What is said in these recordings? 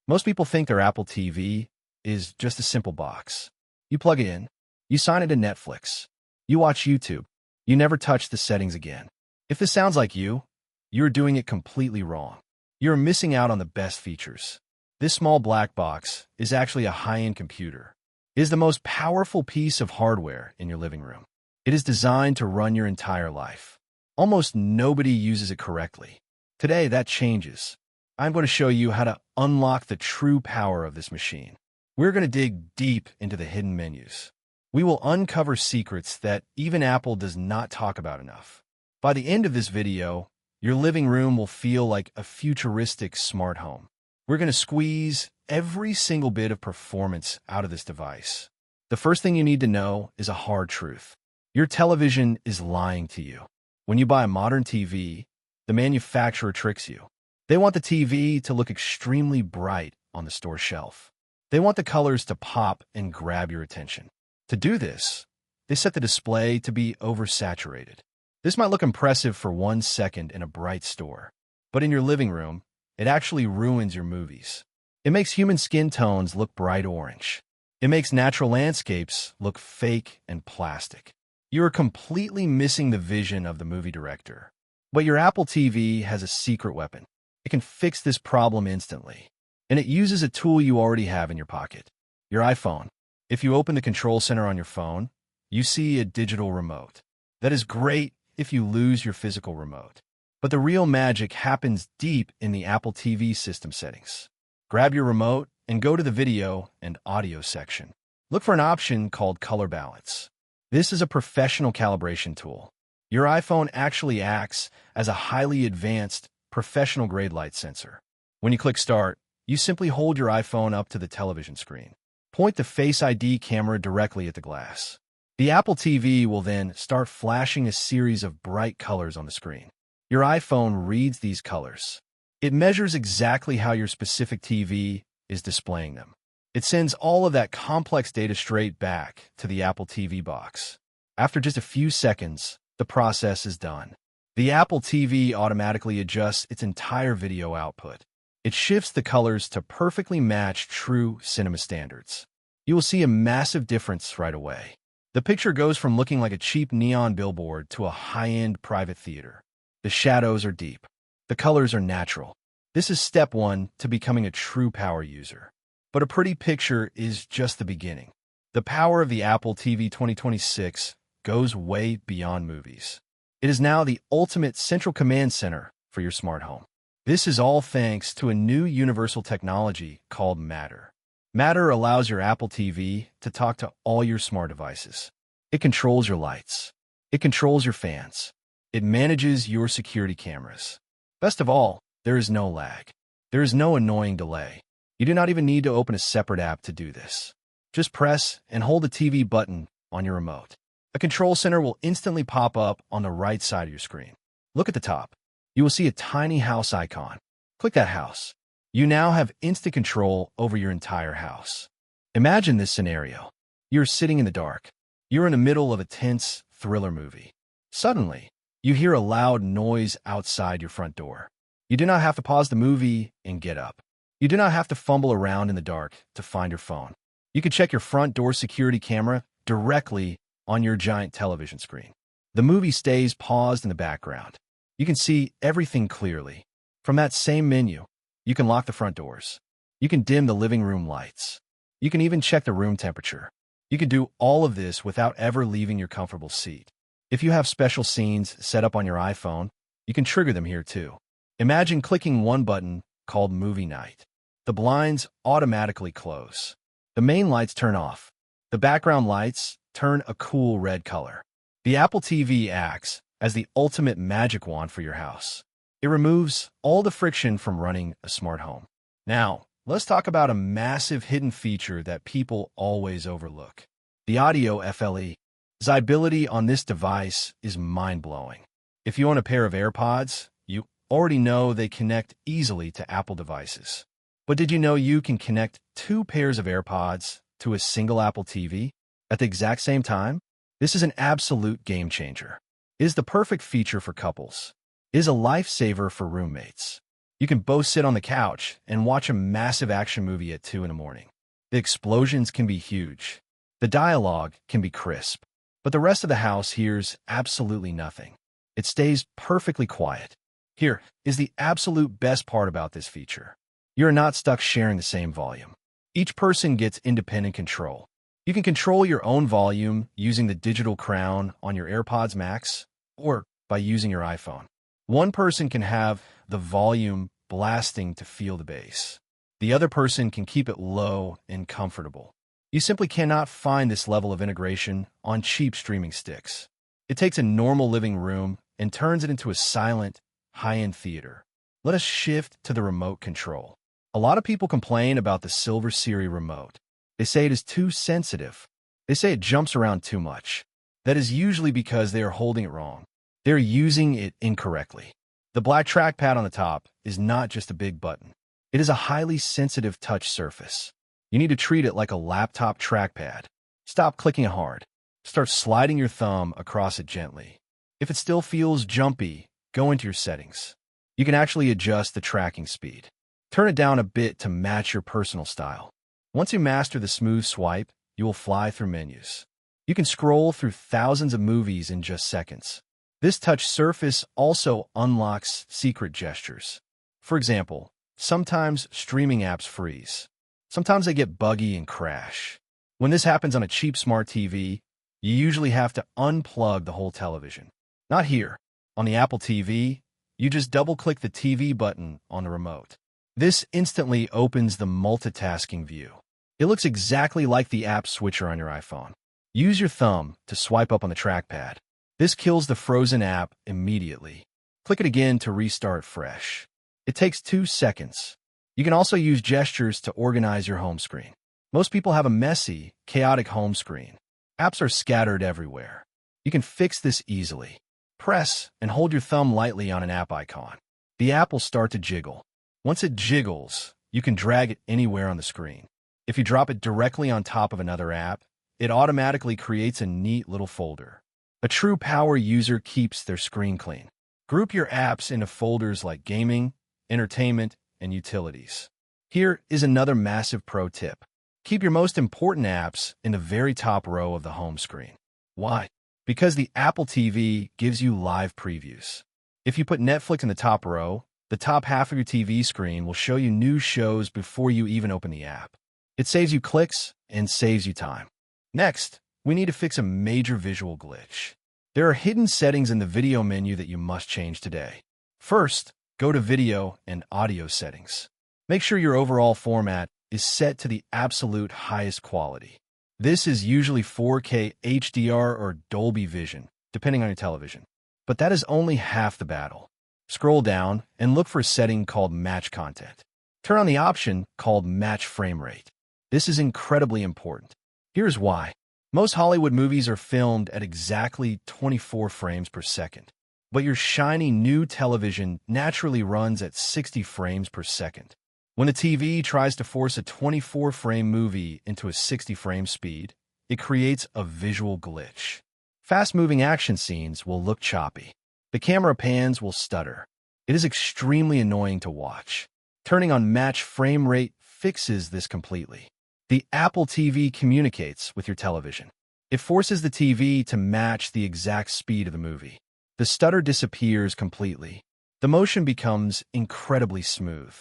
Most people think their Apple TV is just a simple box. You plug it in, you sign into Netflix, you watch YouTube, you never touch the settings again. If this sounds like you, you're doing it completely wrong. You're missing out on the best features. This small black box is actually a high-end computer. It is the most powerful piece of hardware in your living room. It is designed to run your entire life. Almost nobody uses it correctly. Today, that changes. I'm going to show you how to unlock the true power of this machine. We're going to dig deep into the hidden menus. We will uncover secrets that even Apple does not talk about enough. By the end of this video, your living room will feel like a futuristic smart home. We're going to squeeze every single bit of performance out of this device. The first thing you need to know is a hard truth. Your television is lying to you. When you buy a modern TV, the manufacturer tricks you. They want the TV to look extremely bright on the store shelf. They want the colors to pop and grab your attention. To do this, they set the display to be oversaturated. This might look impressive for 1 second in a bright store, but in your living room, it actually ruins your movies. It makes human skin tones look bright orange. It makes natural landscapes look fake and plastic. You are completely missing the vision of the movie director. But your Apple TV has a secret weapon. It can fix this problem instantly. And it uses a tool you already have in your pocket, your iPhone. If you open the control center on your phone, you see a digital remote. That is great if you lose your physical remote. But the real magic happens deep in the Apple TV system settings. Grab your remote and go to the video and audio section. Look for an option called Color Balance. This is a professional calibration tool. Your iPhone actually acts as a highly advanced, professional-grade light sensor. When you click Start, you simply hold your iPhone up to the television screen. Point the Face ID camera directly at the glass. The Apple TV will then start flashing a series of bright colors on the screen. Your iPhone reads these colors. It measures exactly how your specific TV is displaying them. It sends all of that complex data straight back to the Apple TV box. After just a few seconds, the process is done. The Apple TV automatically adjusts its entire video output. It shifts the colors to perfectly match true cinema standards. You will see a massive difference right away. The picture goes from looking like a cheap neon billboard to a high-end private theater. The shadows are deep. The colors are natural. This is step one to becoming a true power user. But a pretty picture is just the beginning. The power of the Apple TV 2026 goes way beyond movies. It is now the ultimate central command center for your smart home. This is all thanks to a new universal technology called Matter. Matter allows your Apple TV to talk to all your smart devices. It controls your lights. It controls your fans. It manages your security cameras. Best of all, there is no lag. There is no annoying delay. You do not even need to open a separate app to do this. Just press and hold the TV button on your remote. A control center will instantly pop up on the right side of your screen. Look at the top. You will see a tiny house icon. Click that house. You now have instant control over your entire house. Imagine this scenario. You're sitting in the dark. You're in the middle of a tense thriller movie. Suddenly, you hear a loud noise outside your front door. You do not have to pause the movie and get up. You do not have to fumble around in the dark to find your phone. You can check your front door security camera directly on your giant television screen. The movie stays paused in the background. You can see everything clearly. From that same menu, you can lock the front doors. You can dim the living room lights. You can even check the room temperature. You can do all of this without ever leaving your comfortable seat. If you have special scenes set up on your iPhone, you can trigger them here too. Imagine clicking one button called Movie Night. The blinds automatically close. The main lights turn off. The background lights turn a cool red color. The Apple TV acts as the ultimate magic wand for your house. It removes all the friction from running a smart home. Now, let's talk about a massive hidden feature that people always overlook. The audio FLE. The ability on this device is mind-blowing. If you own a pair of AirPods, you already know they connect easily to Apple devices. But did you know you can connect 2 pairs of AirPods to a single Apple TV at the exact same time? This is an absolute game changer. It is the perfect feature for couples. It is a lifesaver for roommates. You can both sit on the couch and watch a massive action movie at 2 in the morning. The explosions can be huge. The dialogue can be crisp. But the rest of the house hears absolutely nothing. It stays perfectly quiet. Here is the absolute best part about this feature. You're not stuck sharing the same volume. Each person gets independent control. You can control your own volume using the digital crown on your AirPods Max or by using your iPhone. One person can have the volume blasting to feel the bass. The other person can keep it low and comfortable. You simply cannot find this level of integration on cheap streaming sticks. It takes a normal living room and turns it into a silent, high-end theater. Let us shift to the remote control. A lot of people complain about the Silver Siri remote. They say it is too sensitive. They say it jumps around too much. That is usually because they are holding it wrong. They're using it incorrectly. The black trackpad on the top is not just a big button. It is a highly sensitive touch surface. You need to treat it like a laptop trackpad. Stop clicking it hard. Start sliding your thumb across it gently. If it still feels jumpy, go into your settings. You can actually adjust the tracking speed. Turn it down a bit to match your personal style. Once you master the smooth swipe, you will fly through menus. You can scroll through thousands of movies in just seconds. This touch surface also unlocks secret gestures. For example, sometimes streaming apps freeze. Sometimes they get buggy and crash. When this happens on a cheap smart TV, you usually have to unplug the whole television. Not here. On the Apple TV, you just double-click the TV button on the remote. This instantly opens the multitasking view. It looks exactly like the app switcher on your iPhone. Use your thumb to swipe up on the trackpad. This kills the frozen app immediately. Click it again to restart fresh. It takes 2 seconds. You can also use gestures to organize your home screen. Most people have a messy, chaotic home screen. Apps are scattered everywhere. You can fix this easily. Press and hold your thumb lightly on an app icon. The app will start to jiggle. Once it jiggles, you can drag it anywhere on the screen. If you drop it directly on top of another app, it automatically creates a neat little folder. A true power user keeps their screen clean. Group your apps into folders like gaming, entertainment, and utilities. Here is another massive pro tip. Keep your most important apps in the very top row of the home screen. Why? Because the Apple TV gives you live previews. If you put Netflix in the top row, the top half of your TV screen will show you new shows before you even open the app. It saves you clicks and saves you time. Next, we need to fix a major visual glitch. There are hidden settings in the video menu that you must change today. First, go to Video and Audio settings. Make sure your overall format is set to the absolute highest quality. This is usually 4K HDR or Dolby Vision, depending on your television. But that is only half the battle. Scroll down and look for a setting called Match Content. Turn on the option called Match Frame Rate. This is incredibly important. Here's why. Most Hollywood movies are filmed at exactly 24 frames per second. But your shiny new television naturally runs at 60 frames per second. When the TV tries to force a 24-frame movie into a 60-frame speed, it creates a visual glitch. Fast-moving action scenes will look choppy. The camera pans will stutter. It is extremely annoying to watch. Turning on Match Frame Rate fixes this completely. The Apple TV communicates with your television. It forces the TV to match the exact speed of the movie. The stutter disappears completely. The motion becomes incredibly smooth.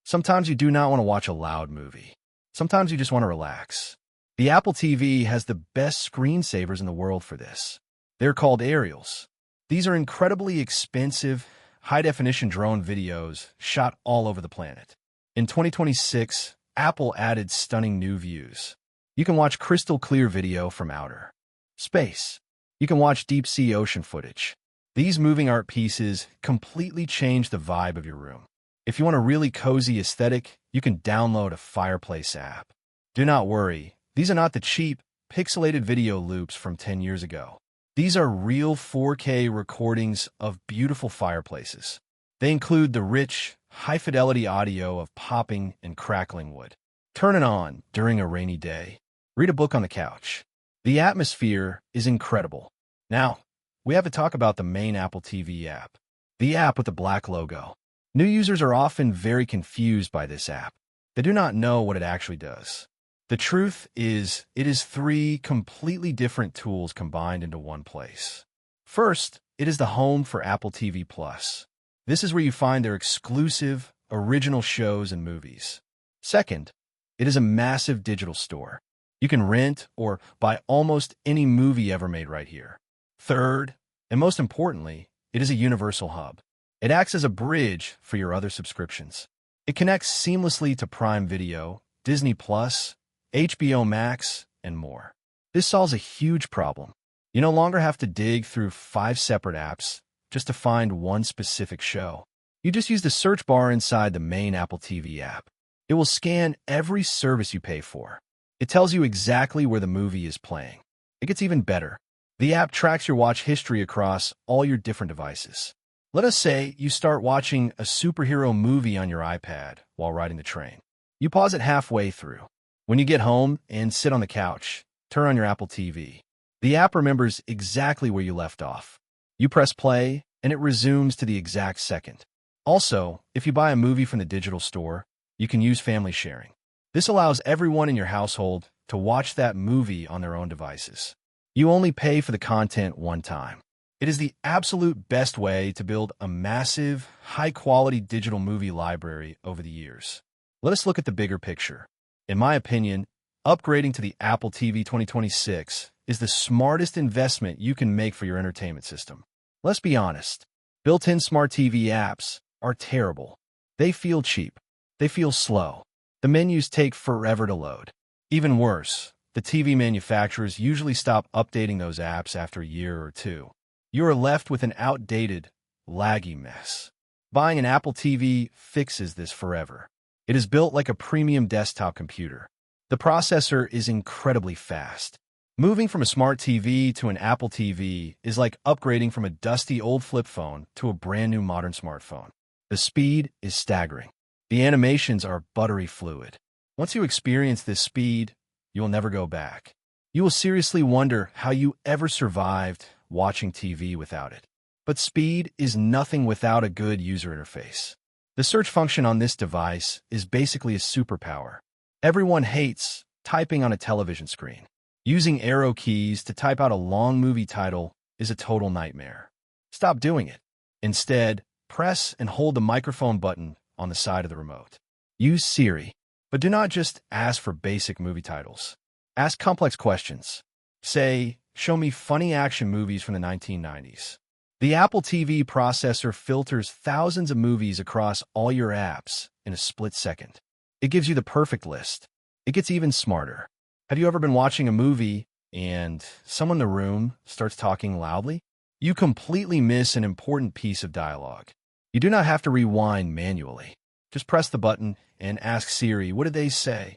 Sometimes you do not want to watch a loud movie. Sometimes you just want to relax. The Apple TV has the best screensavers in the world for this. They're called aerials. These are incredibly expensive, high-definition drone videos shot all over the planet. In 2026, Apple added stunning new views. You can watch crystal-clear video from outer space. You can watch deep-sea ocean footage. These moving art pieces completely change the vibe of your room. If you want a really cozy aesthetic, you can download a fireplace app. Do not worry, these are not the cheap, pixelated video loops from 10 years ago. These are real 4K recordings of beautiful fireplaces. They include the rich, high-fidelity audio of popping and crackling wood. Turn it on during a rainy day. Read a book on the couch. The atmosphere is incredible. Now, we have to talk about the main Apple TV app. The app with the black logo. New users are often very confused by this app. They do not know what it actually does. The truth is, it is three completely different tools combined into one place. First, it is the home for Apple TV Plus. This is where you find their exclusive, original shows and movies. Second, it is a massive digital store. You can rent or buy almost any movie ever made right here. Third, and most importantly, it is a universal hub. It acts as a bridge for your other subscriptions. It connects seamlessly to Prime Video, Disney Plus, HBO Max, and more. This solves a huge problem. You no longer have to dig through 5 separate apps just to find one specific show. You just use the search bar inside the main Apple TV app. It will scan every service you pay for. It tells you exactly where the movie is playing. It gets even better. The app tracks your watch history across all your different devices. Let us say you start watching a superhero movie on your iPad while riding the train. You pause it halfway through. When you get home and sit on the couch, turn on your Apple TV. The app remembers exactly where you left off. You press play, and it resumes to the exact second. Also, if you buy a movie from the digital store, you can use family sharing. This allows everyone in your household to watch that movie on their own devices. You only pay for the content one time. It is the absolute best way to build a massive, high-quality digital movie library over the years. Let us look at the bigger picture. In my opinion, upgrading to the Apple TV 2026 is the smartest investment you can make for your entertainment system. Let's be honest. Built-in smart TV apps are terrible. They feel cheap. They feel slow. The menus take forever to load. Even worse, the TV manufacturers usually stop updating those apps after a year or two. You are left with an outdated, laggy mess. Buying an Apple TV fixes this forever. It is built like a premium desktop computer. The processor is incredibly fast. Moving from a smart TV to an Apple TV is like upgrading from a dusty old flip phone to a brand new modern smartphone. The speed is staggering. The animations are buttery fluid. Once you experience this speed, you will never go back. You will seriously wonder how you ever survived watching TV without it. But speed is nothing without a good user interface. The search function on this device is basically a superpower. Everyone hates typing on a television screen. Using arrow keys to type out a long movie title is a total nightmare. Stop doing it. Instead, press and hold the microphone button on the side of the remote. Use Siri, but do not just ask for basic movie titles. Ask complex questions. Say, show me funny action movies from the 1990s. The Apple TV processor filters thousands of movies across all your apps in a split second. It gives you the perfect list. It gets even smarter. Have you ever been watching a movie and someone in the room starts talking loudly? You completely miss an important piece of dialogue. You do not have to rewind manually. Just press the button and ask Siri, what did they say?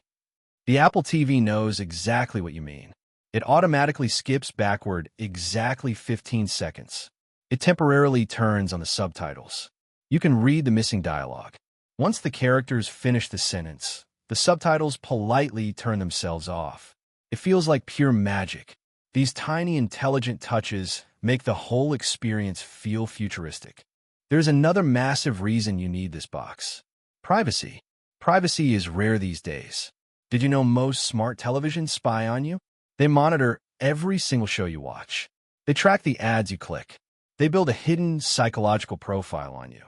The Apple TV knows exactly what you mean. It automatically skips backward exactly 15 seconds. It temporarily turns on the subtitles. You can read the missing dialogue. Once the characters finish the sentence, the subtitles politely turn themselves off. It feels like pure magic. These tiny, intelligent touches make the whole experience feel futuristic. There's another massive reason you need this box. Privacy. Privacy is rare these days. Did you know most smart televisions spy on you? They monitor every single show you watch. They track the ads you click. They build a hidden psychological profile on you.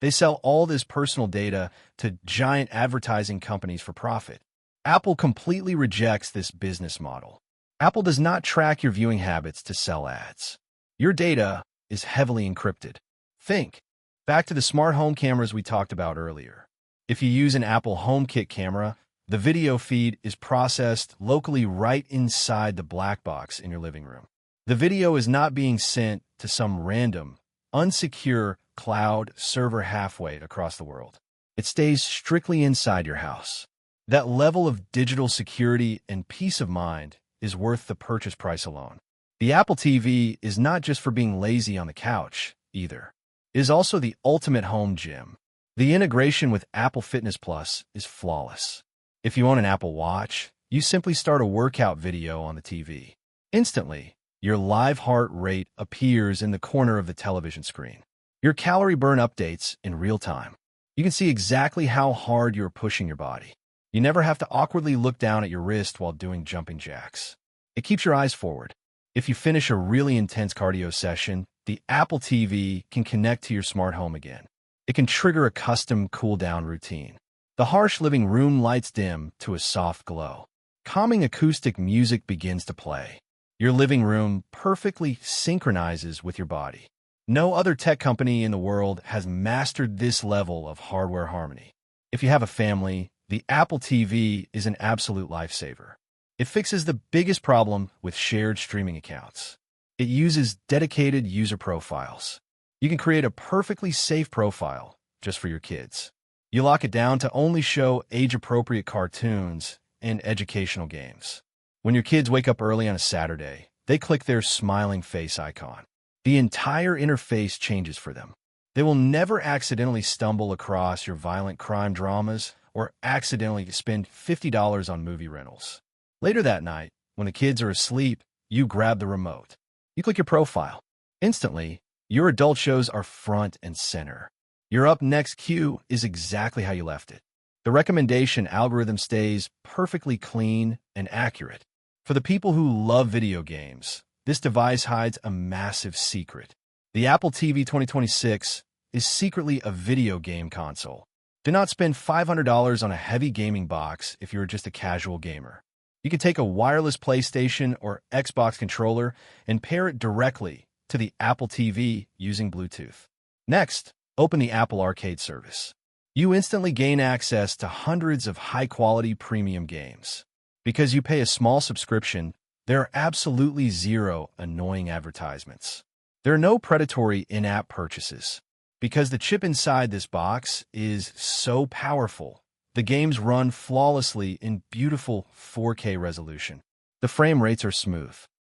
They sell all this personal data to giant advertising companies for profit. Apple completely rejects this business model. Apple does not track your viewing habits to sell ads. Your data is heavily encrypted. Think back to the smart home cameras we talked about earlier. If you use an Apple HomeKit camera, the video feed is processed locally right inside the black box in your living room. The video is not being sent to some random, unsecure cloud server halfway across the world. It stays strictly inside your house. That level of digital security and peace of mind is worth the purchase price alone. The Apple TV is not just for being lazy on the couch, either. It is also the ultimate home gym. The integration with Apple Fitness Plus is flawless. If you own an Apple Watch, you simply start a workout video on the TV. Instantly, your live heart rate appears in the corner of the television screen. Your calorie burn updates in real time. You can see exactly how hard you're pushing your body. You never have to awkwardly look down at your wrist while doing jumping jacks. It keeps your eyes forward. If you finish a really intense cardio session, the Apple TV can connect to your smart home again. It can trigger a custom cool-down routine. The harsh living room lights dim to a soft glow. Calming acoustic music begins to play. Your living room perfectly synchronizes with your body. No other tech company in the world has mastered this level of hardware harmony. If you have a family, the Apple TV is an absolute lifesaver. It fixes the biggest problem with shared streaming accounts. It uses dedicated user profiles. You can create a perfectly safe profile just for your kids. You lock it down to only show age-appropriate cartoons and educational games. When your kids wake up early on a Saturday, they click their smiling face icon. The entire interface changes for them. They will never accidentally stumble across your violent crime dramas or accidentally spend $50 on movie rentals. Later that night, when the kids are asleep, you grab the remote. You click your profile. Instantly, your adult shows are front and center. Your up next cue is exactly how you left it. The recommendation algorithm stays perfectly clean and accurate. For the people who love video games, this device hides a massive secret. The Apple TV 2026 is secretly a video game console. Do not spend $500 on a heavy gaming box if you're just a casual gamer. You can take a wireless PlayStation or Xbox controller and pair it directly to the Apple TV using Bluetooth. Next, open the Apple Arcade service. You instantly gain access to hundreds of high-quality premium games. Because you pay a small subscription, there are absolutely zero annoying advertisements. There are no predatory in-app purchases. Because the chip inside this box is so powerful, the games run flawlessly in beautiful 4K resolution. The frame rates are smooth.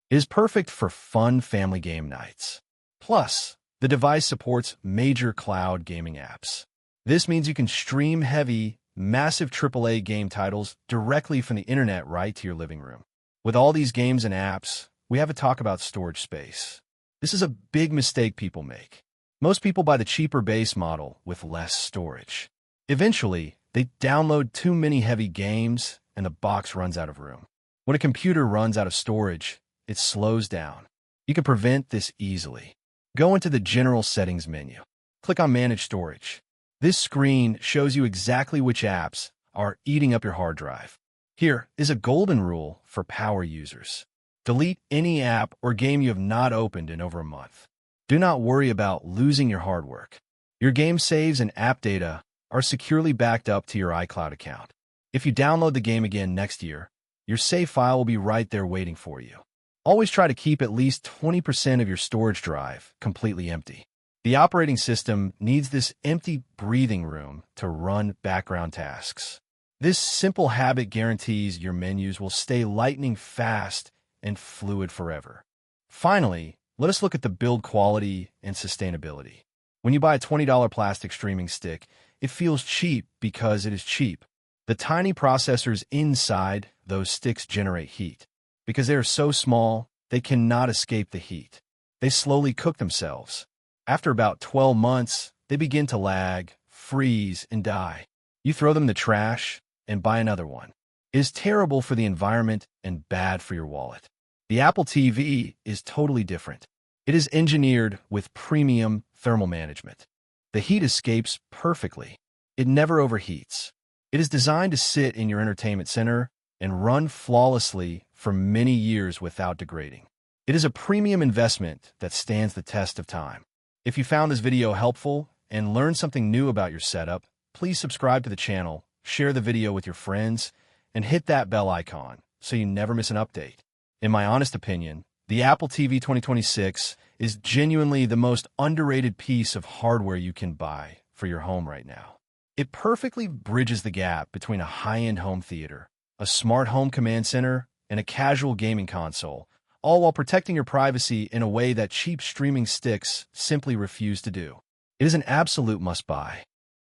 It is perfect for fun family game nights. Plus, the device supports major cloud gaming apps. This means you can stream heavy, massive AAA game titles directly from the internet right to your living room. With all these games and apps, we have to talk about storage space. This is a big mistake people make. Most people buy the cheaper base model with less storage. Eventually, they download too many heavy games and the box runs out of room. When a computer runs out of storage, it slows down. You can prevent this easily. Go into the General Settings menu. Click on Manage Storage. This screen shows you exactly which apps are eating up your hard drive. Here is a golden rule for power users. Delete any app or game you have not opened in over a month. Do not worry about losing your hard work. Your game saves and app data are securely backed up to your iCloud account. If you download the game again next year, your save file will be right there waiting for you. Always try to keep at least 20% of your storage drive completely empty. The operating system needs this empty breathing room to run background tasks. This simple habit guarantees your menus will stay lightning fast and fluid forever. Finally, let us look at the build quality and sustainability. When you buy a $20 plastic streaming stick, it feels cheap because it is cheap. The tiny processors inside those sticks generate heat. Because they are so small, they cannot escape the heat. They slowly cook themselves. After about 12 months, they begin to lag, freeze, and die. You throw them in the trash and buy another one. It is terrible for the environment and bad for your wallet. The Apple TV is totally different. It is engineered with premium thermal management. The heat escapes perfectly. It never overheats. It is designed to sit in your entertainment center and run flawlessly for many years without degrading. It is a premium investment that stands the test of time. If you found this video helpful and learned something new about your setup, please subscribe to the channel, share the video with your friends, and hit that bell icon so you never miss an update. In my honest opinion, the Apple TV 2026 is genuinely the most underrated piece of hardware you can buy for your home right now. It perfectly bridges the gap between a high-end home theater, a smart home command center, and a casual gaming console, all while protecting your privacy in a way that cheap streaming sticks simply refuse to do. It is an absolute must-buy.